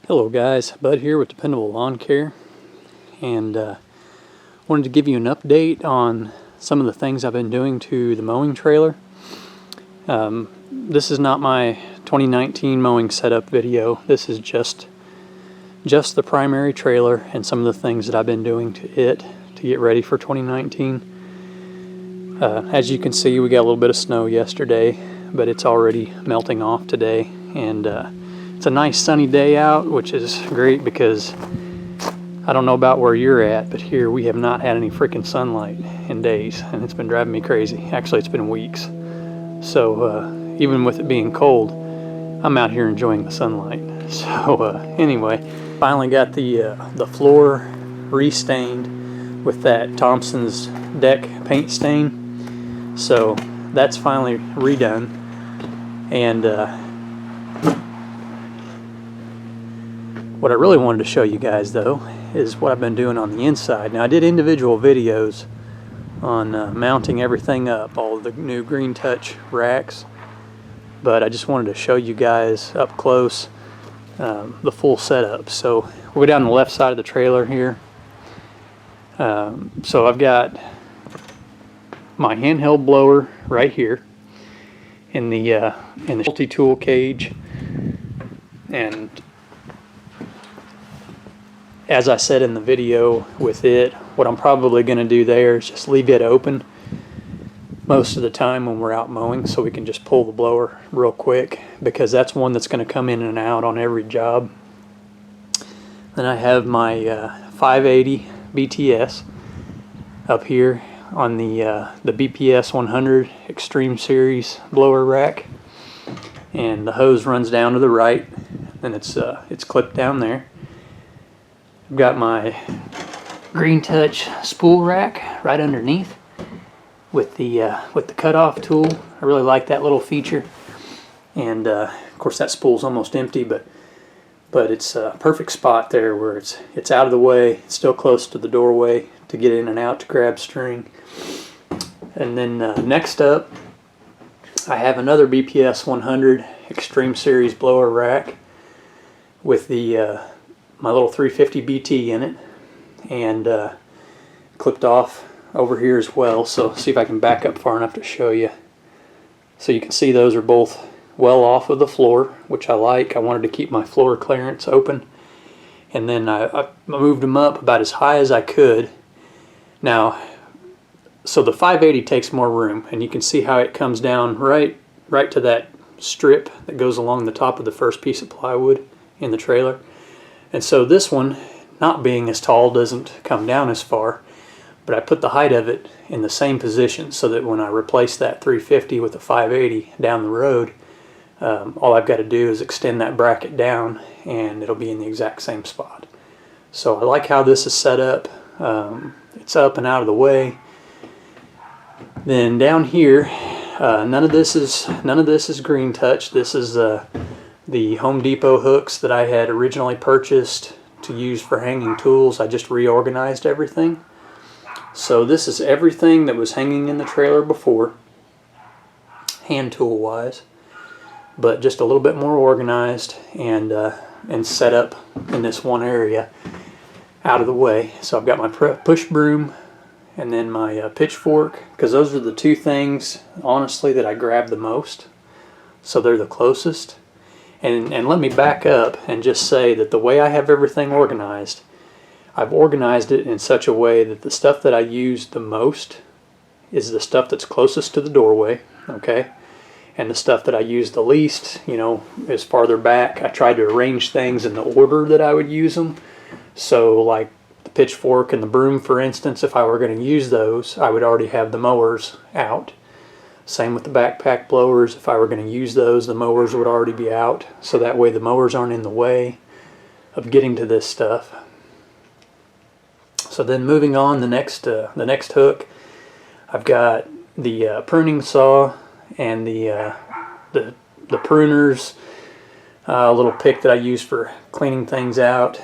Hello guys, Bud here with Dependable Lawn Care, and wanted to give you an update on some of the things I've been doing to the mowing trailer. This is not my 2019 mowing setup video. This is just the primary trailer and some of the things that I've been doing to it to get ready for 2019. As you can see, we got a little bit of snow yesterday, but it's already melting off today, and it's a nice sunny day out, which is great because I don't know about where you're at, but here we have not had any freaking sunlight in days, and it's been driving me crazy. Actually, it's been weeks. So even with it being cold, I'm out here enjoying the sunlight. So anyway, finally got the floor re-stained with that Thompson's deck paint stain. So that's finally redone, and what I really wanted to show you guys, though, is what I've been doing on the inside. Now, I did individual videos on mounting everything up, all the new Green Touch racks, but I just wanted to show you guys up close the full setup. So we'll go down the left side of the trailer here. So I've got my handheld blower right here in the multi-tool cage, and as I said in the video with it, what I'm probably going to do there is just leave it open most of the time when we're out mowing, so we can just pull the blower real quick, because that's one that's going to come in and out on every job. Then I have my 580 BTS up here on the BPS 100 Extreme Series blower rack, and the hose runs down to the right, and it's clipped down there. I've got my Green Touch spool rack right underneath with the cutoff tool. I really like that little feature, and of course that spool's almost empty, but it's a perfect spot there where it's out of the way, it's still close to the doorway to get in and out to grab string. And then next up, I have another BPS 100 Extreme Series blower rack with my little 350 BT in it, and clipped off over here as well. So see if I can back up far enough to show you. So you can see those are both well off of the floor, which I like. I wanted to keep my floor clearance open, and then I moved them up about as high as I could. Now, so the 580 takes more room, and you can see how it comes down right to that strip that goes along the top of the first piece of plywood in the trailer. And so this one, not being as tall, doesn't come down as far, but I put the height of it in the same position so that when I replace that 350 with a 580 down the road, all I've got to do is extend that bracket down and it'll be in the exact same spot. So I like how this is set up. It's up and out of the way. Then down here, none of this is Green Touch. This is the Home Depot hooks that I had originally purchased to use for hanging tools. I just reorganized everything. So this is everything that was hanging in the trailer before, hand tool wise, but just a little bit more organized and set up in this one area out of the way. So I've got my push broom and then my pitchfork, because those are the two things honestly that I grab the most, so they're the closest. And let me back up and just say that the way I have everything organized, I've organized it in such a way that the stuff that I use the most is the stuff that's closest to the doorway, okay? And the stuff that I use the least, you know, is farther back. I tried to arrange things in the order that I would use them. So like the pitchfork and the broom, for instance, if I were going to use those, I would already have the mowers out. Same with the backpack blowers. If I were going to use those, the mowers would already be out, so that way the mowers aren't in the way of getting to this stuff. So then moving on, the next hook, I've got the pruning saw and the pruners, a little pick that I use for cleaning things out,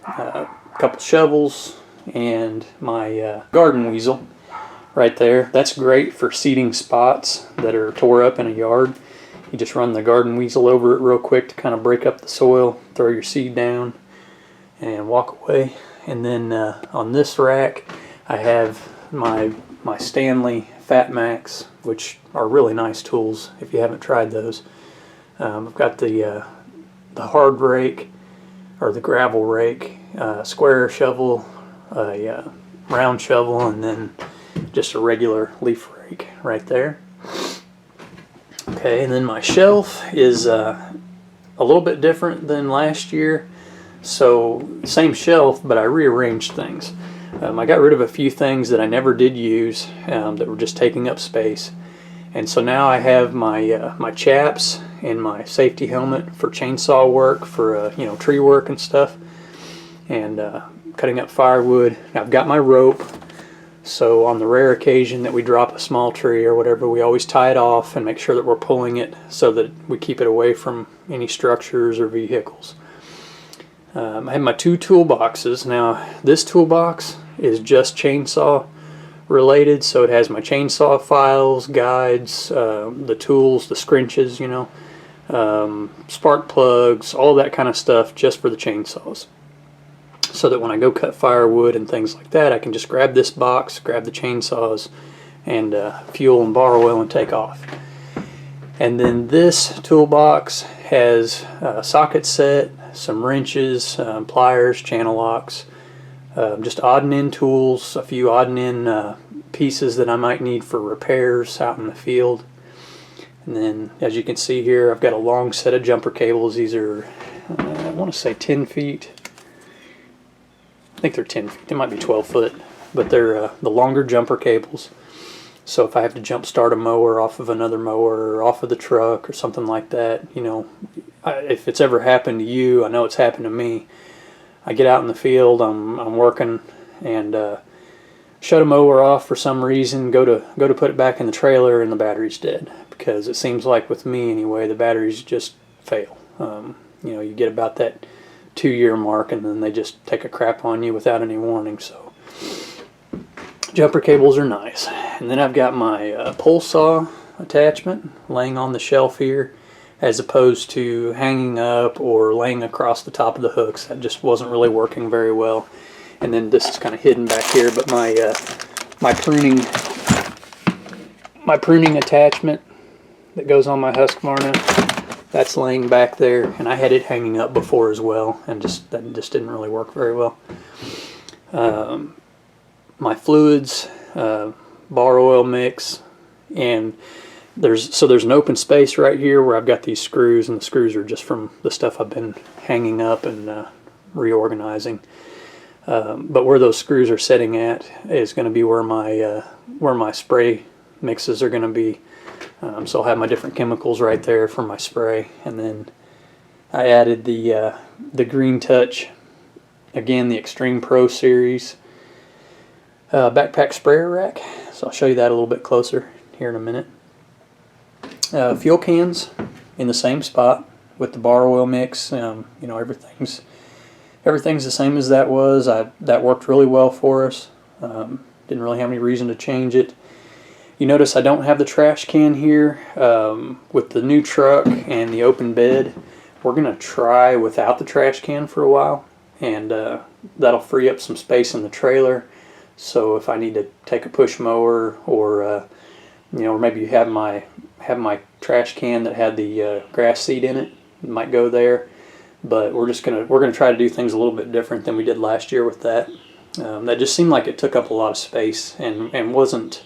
a couple shovels, and my garden weasel right there. That's great for seeding spots that are tore up in a yard. You just run the garden weasel over it real quick to kind of break up the soil, throw your seed down, and walk away. And then on this rack, I have my Stanley Fat Max, which are really nice tools if you haven't tried those. I've got the hard rake, or the gravel rake, square shovel, a round shovel, and then just a regular leaf rake right there. Okay, and then my shelf is a little bit different than last year. So same shelf, but I rearranged things. I got rid of a few things that I never did use that were just taking up space. And so now I have my my chaps and my safety helmet for chainsaw work, for you know, tree work and stuff, and cutting up firewood. I've got my rope, so on the rare occasion that we drop a small tree or whatever, we always tie it off and make sure that we're pulling it so that we keep it away from any structures or vehicles. I have my 2 toolboxes. Now this toolbox is just chainsaw related, so it has my chainsaw files, guides, the tools, the scrinches, you know, spark plugs, all that kind of stuff just for the chainsaws, so that when I go cut firewood and things like that, I can just grab this box, grab the chainsaws, and fuel and bar oil and take off. And then this toolbox has a socket set, some wrenches, pliers, channel locks, just odd and end tools, a few odd and end pieces that I might need for repairs out in the field. And then, as you can see here, I've got a long set of jumper cables. These are, I want to say 10 feet. I think they're 10 feet. They might be 12 foot, but they're the longer jumper cables. So if I have to jump start a mower off of another mower or off of the truck or something like that, you know, if it's ever happened to you, I know it's happened to me. I get out in the field, I'm working, and shut a mower off for some reason, go to put it back in the trailer, and the battery's dead. Because it seems like, with me anyway, the batteries just fail. You know, you get about that 2-year mark and then they just take a crap on you without any warning. So jumper cables are nice. And then I've got my pole saw attachment laying on the shelf here, as opposed to hanging up or laying across the top of the hooks. That just wasn't really working very well. And then this is kind of hidden back here, but my pruning attachment that goes on my Husqvarna, that's laying back there, and I had it hanging up before as well, and that just didn't really work very well. My fluids, bar oil mix, and there's an open space right here where I've got these screws, and the screws are just from the stuff I've been hanging up and reorganizing. But where those screws are sitting at is going to be where my spray mixes are going to be. So I'll have my different chemicals right there for my spray. And then I added the Green Touch, again the Extreme Pro Series backpack sprayer rack. So I'll show you that a little bit closer here in a minute. Fuel cans in the same spot with the bar oil mix. You know, everything's the same as that was. That worked really well for us. Didn't really have any reason to change it. You notice I don't have the trash can here. With the new truck and the open bed, we're going to try without the trash can for a while, and that'll free up some space in the trailer. So if I need to take a push mower, or you know, or maybe you have my trash can that had the grass seed in it, might go there. But we're gonna try to do things a little bit different than we did last year with that. That just seemed like it took up a lot of space and wasn't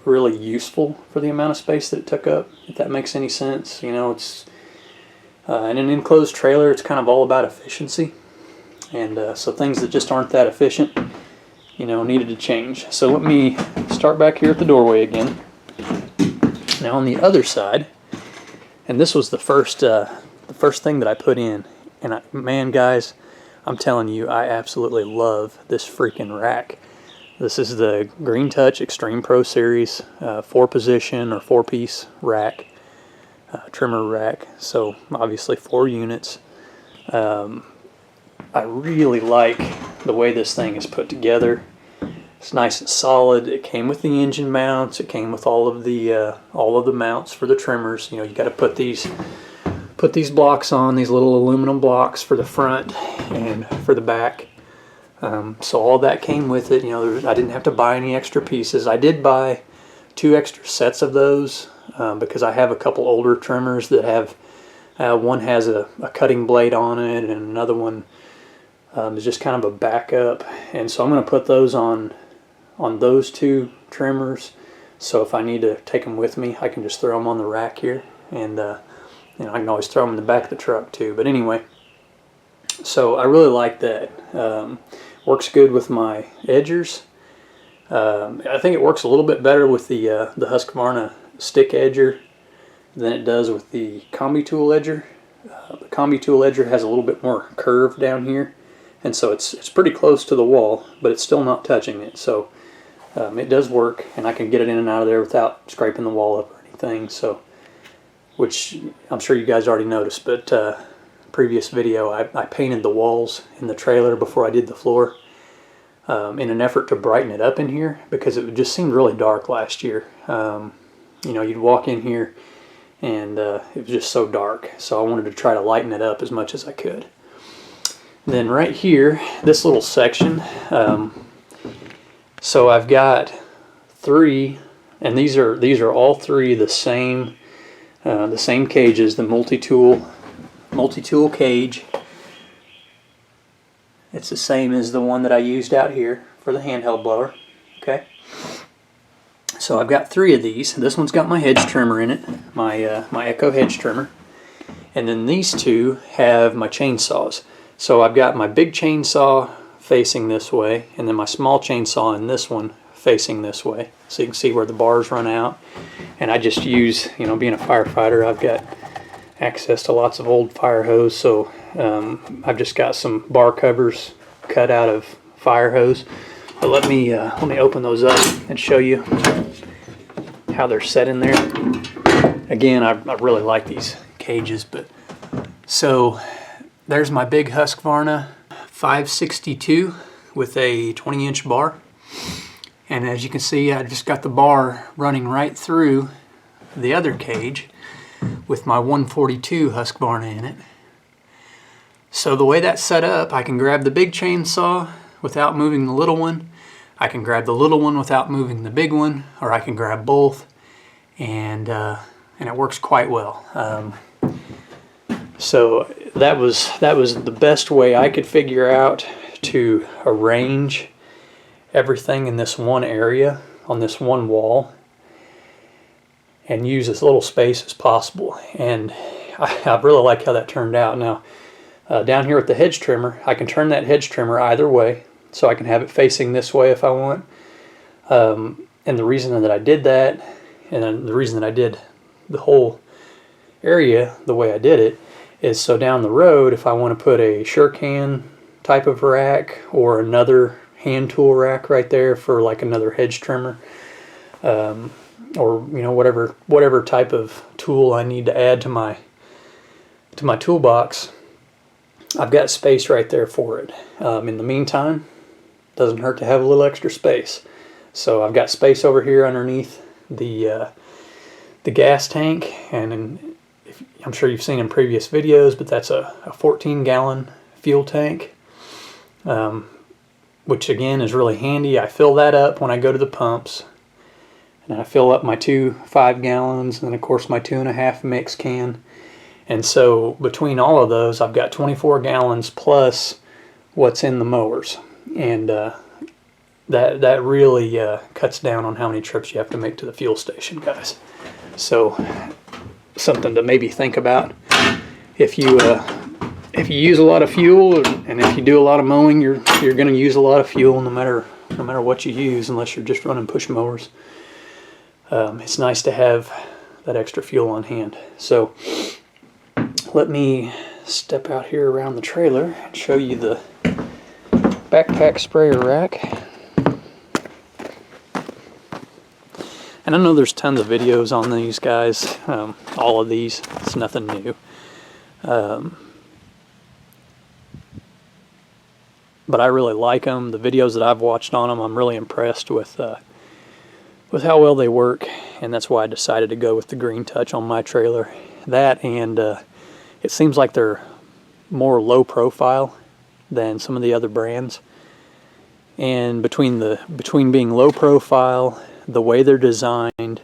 really useful for the amount of space that it took up, if that makes any sense. You know, it's in an enclosed trailer, it's kind of all about efficiency, and so things that just aren't that efficient, you know, needed to change. So let me start back here at the doorway again. Now on the other side, and this was the first thing that I put in, and man, guys, I'm telling you, I absolutely love this freaking rack. This is the Green Touch Extreme Pro Series 4-position or 4-piece rack, trimmer rack. So obviously 4 units. I really like the way this thing is put together. It's nice and solid. It came with the engine mounts. It came with all of the mounts for the trimmers. You know, you got to put these blocks on, these little aluminum blocks for the front and for the back. So all that came with it. You know, I didn't have to buy any extra pieces. I did buy 2 extra sets of those because I have a couple older trimmers that have, one has a cutting blade on it and another one is just kind of a backup. And so I'm going to put those on those 2 trimmers. So if I need to take them with me, I can just throw them on the rack here. And you know, I can always throw them in the back of the truck too. But anyway, so I really like that. Works good with my edgers. I think it works a little bit better with the Husqvarna stick edger than it does with the combi tool edger. The combi tool edger has a little bit more curve down here, and so it's pretty close to the wall, but it's still not touching it. So it does work, and I can get it in and out of there without scraping the wall up or anything. So, which I'm sure you guys already noticed, but previous video I painted the walls in the trailer before I did the floor in an effort to brighten it up in here, because it just seemed really dark last year. You know, you'd walk in here and it was just so dark, so I wanted to try to lighten it up as much as I could. Then right here, this little section, so I've got 3, and these are all 3 the same cages, the multi-tool cage. It's the same as the one that I used out here for the handheld blower. Okay, so I've got 3 of these. This one's got my hedge trimmer in it, my Echo hedge trimmer, and then these 2 have my chainsaws. So I've got my big chainsaw facing this way, and then my small chainsaw in this one facing this way, so you can see where the bars run out. And I just use, you know, being a firefighter, I've got access to lots of old fire hose, so I've just got some bar covers cut out of fire hose. But let me open those up and show you how they're set in there. Again, I really like these cages. But so there's my big Husqvarna 562 with a 20-inch bar, and as you can see, I just got the bar running right through the other cage with my 142 Husqvarna in it. So the way that's set up, I can grab the big chainsaw without moving the little one. I can grab the little one without moving the big one, or I can grab both, and it works quite well. So that was the best way I could figure out to arrange everything in this one area on this one wall and use as little space as possible. And I really like how that turned out. Now down here with the hedge trimmer, I can turn that hedge trimmer either way, so I can have it facing this way if I want. And the reason that I did that, and the reason that I did the whole area the way I did it, is so down the road, if I want to put a Shurcan type of rack or another hand tool rack right there for like another hedge trimmer, or you know, whatever type of tool I need to add to my toolbox, I've got space right there for it. In the meantime, doesn't hurt to have a little extra space. So I've got space over here underneath the gas tank, and I'm sure you've seen in previous videos, but that's a 14-gallon fuel tank, which again is really handy. I fill that up when I go to the pumps, and I fill up my 2 5-gallons, and then of course my 2.5 mix can. And so between all of those, I've got 24 gallons plus what's in the mowers, and that really cuts down on how many trips you have to make to the fuel station, guys. So something to maybe think about if you use a lot of fuel, and if you do a lot of mowing, you're going to use a lot of fuel no matter what you use, unless you're just running push mowers. It's nice to have that extra fuel on hand. So let me step out here around the trailer and show you the backpack sprayer rack. And I know there's tons of videos on these, guys, all of these. It's nothing new. but I really like them. The videos that I've watched on them, I'm really impressed with how well they work, and that's why I decided to go with the Green Touch on my trailer. That, and it seems like they're more low profile than some of the other brands. And between being low profile, the way they're designed,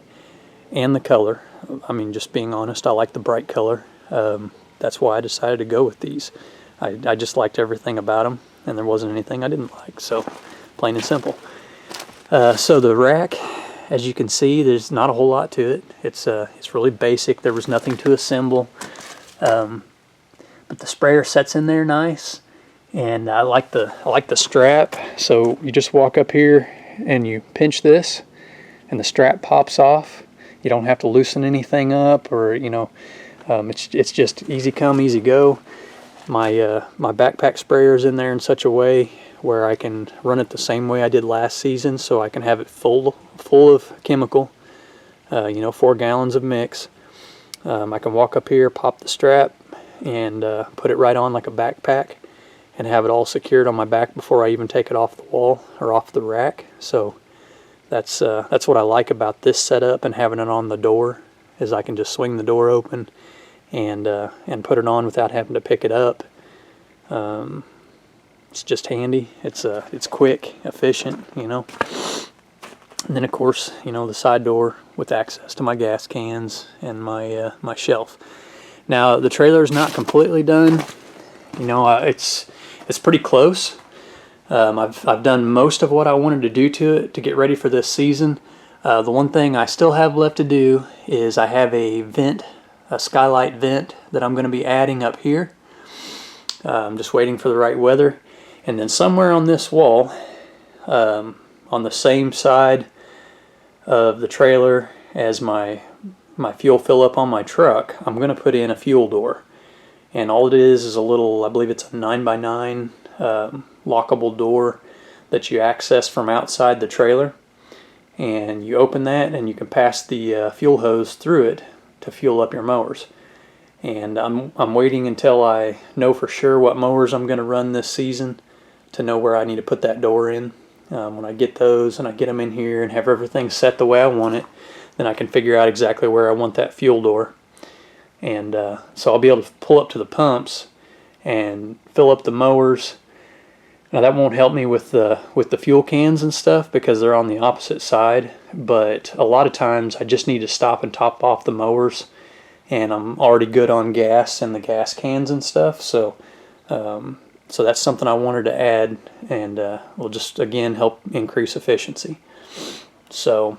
and the color, I mean, just being honest, I like the bright color. That's why I decided to go with these. I just liked everything about them, and there wasn't anything I didn't like, so plain and simple. So the rack, as you can see, there's not a whole lot to it. It's really basic. There was nothing to assemble, but the sprayer sets in there nice, and I like the strap. So you just walk up here and you pinch this, and the strap pops off. You don't have to loosen anything up, or it's just easy come, easy go. My backpack sprayer is in there in such a way where I can run it the same way I did last season, so I can have it full of chemical, 4 gallons of mix. I can walk up here, pop the strap, and put it right on like a backpack, and have it all secured on my back before I even take it off the wall or off the rack. So that's what I like about this setup, and having it on the door, is I can just swing the door open and put it on without having to pick it up. It's just handy. It's quick, efficient, And then of course, the side door with access to my gas cans and my my shelf. Now the trailer is not completely done. It's pretty close. I've done most of what I wanted to do to it to get ready for this season. The one thing I still have left to do is I have a skylight vent that I'm going to be adding up here. I'm just waiting for the right weather. And then somewhere on this wall, on the same side of the trailer as my fuel fill up on my truck, I'm going to put in a fuel door. And all it is a little, I believe it's a 9x9 lockable door that you access from outside the trailer. And you open that and you can pass the fuel hose through it to fuel up your mowers. And I'm waiting until I know for sure what mowers I'm going to run this season to know where I need to put that door in. When I get those and I get them in here and have everything set the way I want it, then I can figure out exactly where I want that fuel door. And so I'll be able to pull up to the pumps and fill up the mowers. Now that won't help me with the fuel cans and stuff because they're on the opposite side, but a lot of times I just need to stop and top off the mowers, and I'm already good on gas and the gas cans and stuff. So so that's something I wanted to add, and will just again help increase efficiency. So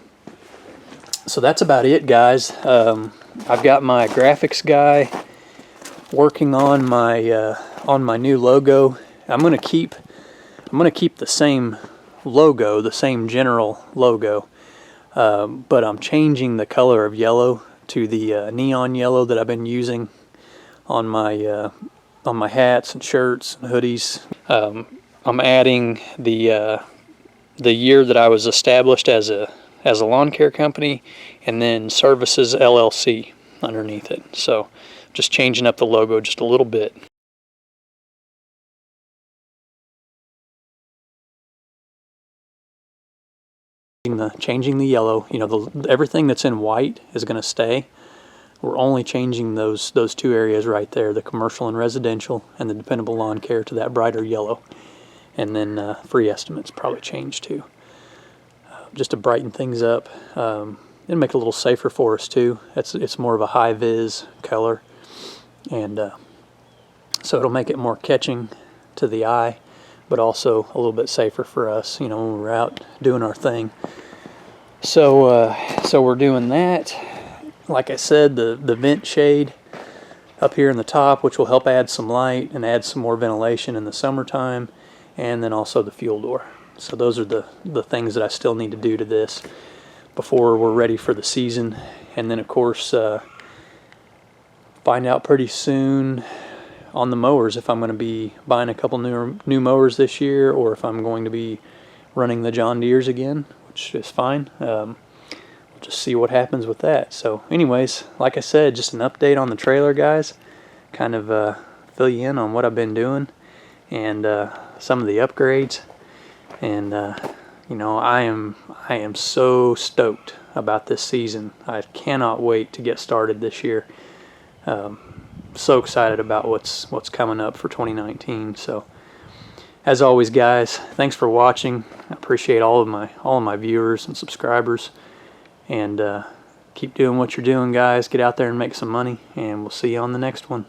that's about it, guys. I've got my graphics guy working on my new logo. I'm gonna keep the same logo, the same general logo, but I'm changing the color of yellow to the neon yellow that I've been using on my hats and shirts and hoodies. I'm adding the year that I was established as a lawn care company, and then Services LLC underneath it. So just changing up the logo just a little bit. Changing the yellow, everything that's in white is going to stay. We're only changing those 2 areas right there, the commercial and residential, and the Dependable Lawn Care, to that brighter yellow. And then free estimates probably change too, just to brighten things up. It'll make it a little safer for us too. It's more of a high vis color, and so it'll make it more catching to the eye, but also a little bit safer for us, when we're out doing our thing. So we're doing that. Like I said, the vent shade up here in the top, which will help add some light and add some more ventilation in the summertime, and then also the fuel door. So those are the things that I still need to do to this before we're ready for the season. And then of course find out pretty soon on the mowers if I'm going to be buying a couple new mowers this year, or if I'm going to be running the John Deeres again, which is fine. We'll just see what happens with that. So anyways, like I said, just an update on the trailer, guys. Kind of fill you in on what I've been doing, and some of the upgrades, and you know, I am so stoked about this season. I cannot wait to get started this year. So excited about what's coming up for 2019. So as always, guys, thanks for watching. I appreciate all of my viewers and subscribers, and keep doing what you're doing, guys. Get out there and make some money, and we'll see you on the next one.